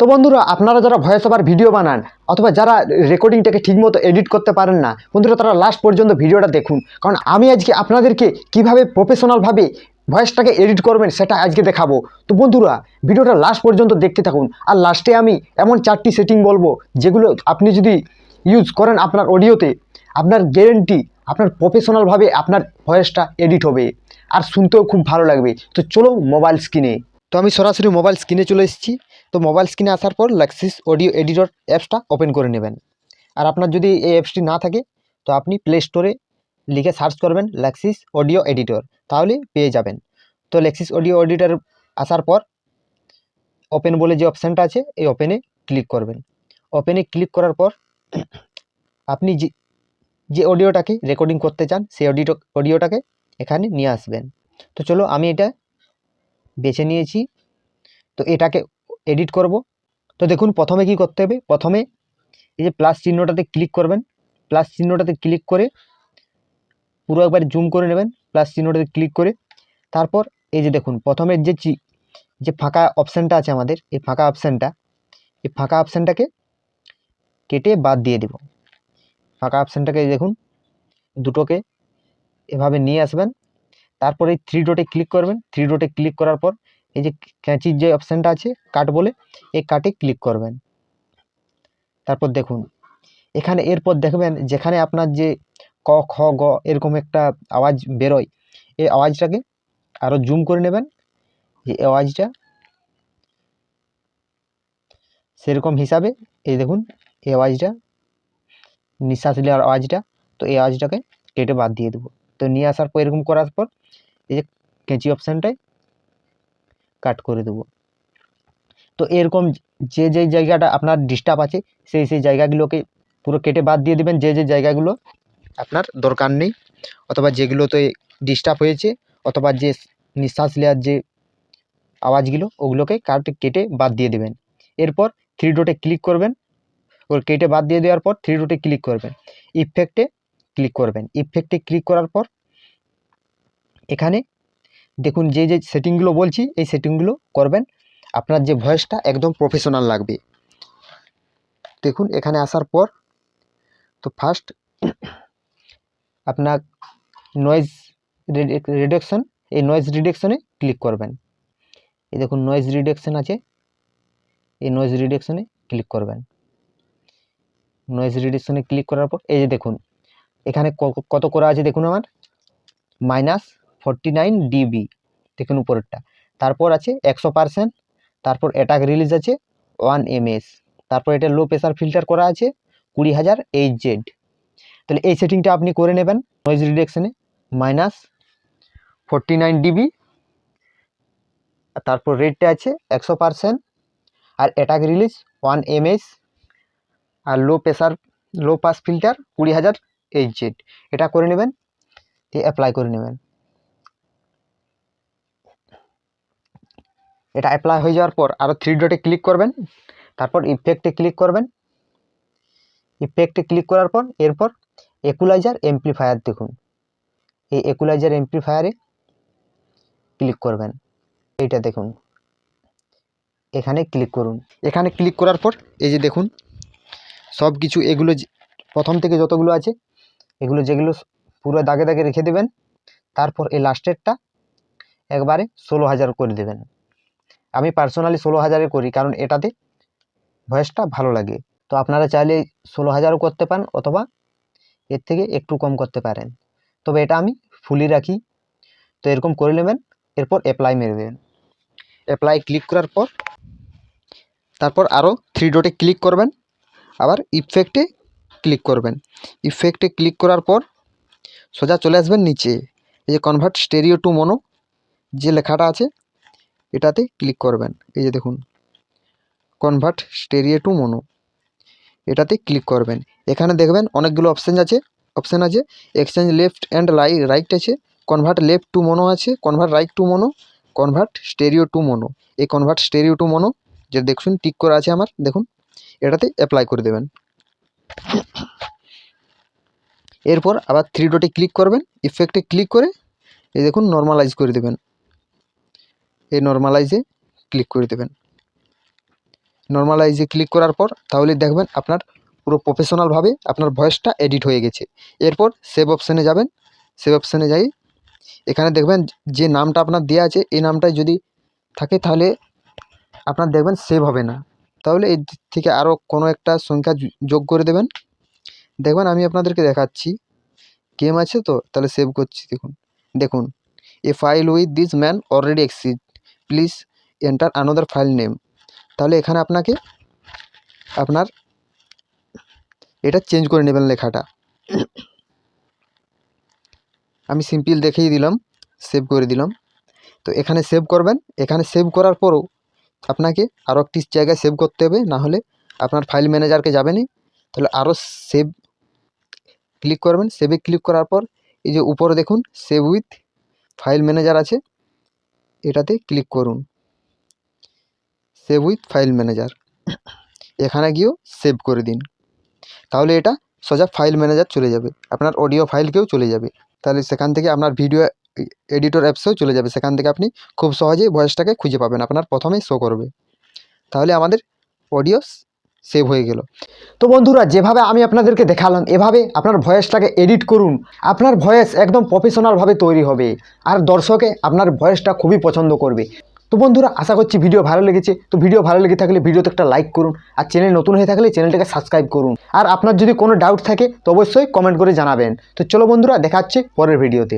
তো বন্ধুরা, আপনারা যারা ভয়েস ওভার ভিডিও বানান অথবা যারা রেকর্ডিংটাকে ঠিকমতো এডিট করতে পারেন না, বন্ধুরা তারা লাস্ট পর্যন্ত ভিডিওটা দেখুন, কারণ আমি আজকে আপনাদেরকে কিভাবে প্রফেশনালভাবে ভয়েসটাকে এডিট করবেন সেটা আজকে দেখাবো। তো বন্ধুরা, ভিডিওটা লাস্ট পর্যন্ত দেখতে থাকুন। আর লাস্টে আমি এমন 4টি সেটিং বলবো যেগুলো আপনি যদি ইউজ করেন আপনার অডিওতে, আপনার গ্যারেন্টি আপনার প্রফেশনালভাবে আপনার ভয়েসটা এডিট হবে আর শুনতেও খুব ভালো লাগবে। তো চলো মোবাইল স্ক্রিনে। তো আমি সরাসরি মোবাইল স্ক্রিনে চলে এসেছি। তো মোবাইল স্ক্রিনে আসার পর লেক্সিস অডিও এডিটর অ্যাপসটা ওপেন করে নেবেন। আর আপনার যদি এই অ্যাপসটি না থাকে তো আপনি প্লে স্টোরে লিখে সার্চ করবেন লেক্সিস অডিও এডিটর, তাহলে পেয়ে যাবেন। তো লেক্সিস অডিও এডিটর আসার পর ওপেন বলে যে অপশানটা আছে এই ওপেনে ক্লিক করবেন। ওপেনে ক্লিক করার পর আপনি যে অডিওটাকে রেকর্ডিং করতে চান সেই অডিওটাকে এখানে নিয়ে আসবেন। তো চলো আমি এটা বেছে নিয়েছি। তো এটাকে এডিট করব। তো দেখুন প্রথমে কি করতে হবে, প্রথমে এই যে প্লাস চিহ্নটাতে ক্লিক করবেন। প্লাস চিহ্নটাতে ক্লিক করে পুরো একবার জুম করে নেবেন। প্লাস চিহ্নটাতে ক্লিক করে তারপর এই যে দেখুন প্রথমে যে ফাঁকা অপশানটা আছে আমাদের, এই ফাঁকা অপশানটাকে কেটে বাদ দিয়ে দেব। ফাঁকা অপশানটাকে দেখুন দুটোকে এভাবে নিয়ে আসবেন। তারপর এই থ্রি ডটে ক্লিক করবেন। থ্রি ডটে ক্লিক করার পর এই যে ক্যাঁচির যে অপশানটা আছে কাট বলে, এই কাটে ক্লিক করবেন। তারপর দেখুন এখানে এরপর দেখবেন যেখানে আপনার যে ক খ গ এরকম একটা আওয়াজ বেরোয়, এই আওয়াজটাকে আরও জুম করে নেবেন। যে আওয়াজটা সেরকম হিসাবে এই দেখুন এই আওয়াজটা নিঃশ্বাস নেওয়ার আওয়াজটা, তো এই আওয়াজটাকে কেটে বাদ দিয়ে দেবো। তো নিয়ে আসার পর এরকম করার পর এই যে কেঁচি অপশানটায় কাট করে দেবো। তো এরকম যে জায়গাটা আপনার ডিস্টার্ব আছে সেই জায়গাগুলোকে পুরো কেটে বাদ দিয়ে দেবেন। যে জায়গাগুলো আপনার দরকার নেই অথবা যেগুলোতে ডিস্টার্ব হয়েছে অথবা যে নিঃশ্বাস নেওয়ার যে আওয়াজগুলো ওগুলোকে কেটে বাদ দিয়ে দেবেন। এরপর থ্রি ডটে ক্লিক করবেন। ওর কেটে বাদ দিয়ে দেওয়ার পর থ্রি ডটে ক্লিক করবেন, ইফেক্টে ক্লিক করবেন। ইফেক্টে ক্লিক করার পর এখানে দেখুন যে সেটিংগুলো বলছি এই সেটিংগুলো করবেন। আপনার যে ভয়েসটা একদম প্রফেশনাল লাগবে। দেখুন এখানে আসার পর তো ফার্স্ট আপনার নয়েজ রিডাকশন, এই নয়েজ রিডাকশনে ক্লিক করবেন। এই দেখুন নয়েজ রিডাকশন আছে, এই নয়েজ রিডাকশনে ক্লিক করবেন। নয়েজ রিডাকশনে ক্লিক করার পর এই যে দেখুন এখানে কত করা আছে দেখুন আমার -49 dB দেখুন উপরেরটা। তারপর আছে 100%, তারপর অ্যাটাক রিলিজ আছে 1 ms, তারপর এটা লো প্রেসার ফিল্টার করা আছে 20,000 Hz। তাহলে এই সেটিংটা আপনি করে নেবেন। নয়েজ রিডাকশনে -49 dB, তারপর রেটটা আছে 100%, আর অ্যাটাক রিলিজ 1 ms, আর লো পাস ফিল্টার 20,000 Hz। এটা করে নেবেন, দিয়ে অ্যাপ্লাই করে নেবেন। এটা অ্যাপ্লাই হয়ে যাওয়ার পর আরও থ্রি ডটে ক্লিক করবেন। তারপর ইফেক্টে ক্লিক করবেন। ইফেক্টে ক্লিক করার পর এরপর ইকুয়ালাইজার এমপ্লিফায়ার দেখুন, এই ইকুয়ালাইজার এমপ্লিফায়ারে ক্লিক করবেন। এইটা দেখুন এখানে ক্লিক করুন। এখানে ক্লিক করার পর এই যে দেখুন সব কিছু এগুলো প্রথম থেকে যতগুলো আছে এগুলো যেগুলো পুরো দাগে দাগে রেখে দেবেন। তারপর এই লাস্টেরটা একবারে 16,000 করে দেবেন। আমি পার্সোনালি 16,000 করি কারণ এটাতে ভয়েসটা ভালো লাগে। তো আপনারা চাইলে 16,000ও করতে পারেন অথবা এর থেকে একটু কম করতে পারেন, তবে এটা আমি ফুলি রাখি। তো এরকম করে নেবেন। এরপর অ্যাপ্লাই মেরে দেবেন। অ্যাপ্লাই ক্লিক করার পর তারপর আরও থ্রি ডটে ক্লিক করবেন, আবার ইফেক্টে ক্লিক করবেন। ইফেক্টে ক্লিক করার পর সোজা চলে আসবেন নিচে, এই যে কনভার্ট স্টেরিও টু মোনো যে লেখাটা আছে এটাতে ক্লিক করবেন। এই যে দেখুন কনভার্ট স্টেরিও টু মোনো, এটাতে ক্লিক করবেন। এখানে দেখবেন অনেকগুলো অপশান আছে। এক্সচেঞ্জ লেফট অ্যান্ড রাইট আছে, কনভার্ট লেফট টু মোনো আছে, convert right to mono, convert stereo to mono. এই কনভার্ট স্টেরিও টু মোনো যে দেখুন টিক করা আছে আমার, দেখুন এটাতে অ্যাপ্লাই করে দেবেন। এরপর আবার থ্রি ডটে ক্লিক করবেন, ইফেক্টে ক্লিক করে এই দেখুন নর্মালাইজ করে দেবেন। এই নর্মালাইজে ক্লিক করে দেবেন। নর্মালাইজে ক্লিক করার পর তাহলে দেখবেন আপনার পুরো প্রফেশনালভাবে আপনার ভয়েসটা এডিট হয়ে গেছে। এরপর সেভ অপশানে যাবেন। সেভ অপশানে যাই এখানে দেখবেন যে নামটা আপনার দেওয়া আছে এই নামটাই যদি থাকে তাহলে আপনার দেখবেন সেভ হবে না। তাহলে এই থেকে আরও কোনো একটা সংখ্যা যোগ করে দেবেন। দেখবেন আমি আপনাদেরকে দেখাচ্ছি, গেম আছে তো, তাহলে সেভ করছি। দেখুন a file with this man already exist, please enter another file name. তাহলে এখানে আপনাকে আপনার এটা চেঞ্জ করে নেবেন লেখাটা। আমি সিম্পল দেখিয়ে দিলাম, সেভ করে দিলাম। তো এখানে সেভ করবেন। এখানে সেভ করার পরও আপনাকে আরও একটি জায়গায় সেভ করতে হবে, না হলে আপনার ফাইল ম্যানেজারকে যাবেনই। তাহলে আরও সেভ ক্লিক করবেন। সেভে ক্লিক করার পর এই যে উপরে দেখুন সেভ উইথ ফাইল ম্যানেজার আছে, এটাতে ক্লিক করুন। সেভ উইথ ফাইল ম্যানেজার, এখানে গিয়েও সেভ করে দিন। তাহলে এটা সোজা ফাইল ম্যানেজার চলে যাবে, আপনার অডিও ফাইলকেও চলে যাবে। তাহলে সেখান থেকে আপনার ভিডিও এডিটর অ্যাপসেও চলে যাবে। সেখান থেকে আপনি খুব সহজেই ভয়েসটাকে খুঁজে পাবেন, আপনার প্রথমেই শো করবে। তাহলে আমাদের অডিও সেভ হয়ে গেল। তো বন্ধুরা, যেভাবে আমি আপনাদেরকে দেখালাম এভাবে আপনার ভয়েসটাকে এডিট করুন। আপনার ভয়েস একদম প্রফেশনালভাবে তৈরি হবে, আর দর্শকে আপনার ভয়েসটা খুবই পছন্দ করবে। তো বন্ধুরা, আশা করছি ভিডিও ভালো লেগেছে। তো ভিডিও ভালো লেগে থাকলে ভিডিওতে একটা লাইক করুন, আর চ্যানেল নতুন হয়ে থাকলে চ্যানেলটাকে সাবস্ক্রাইব করুন। আর আপনার যদি কোনো ডাউট থাকে তো অবশ্যই কমেন্ট করে জানাবেন। তো চলো বন্ধুরা, দেখা হচ্ছে পরের ভিডিওতে।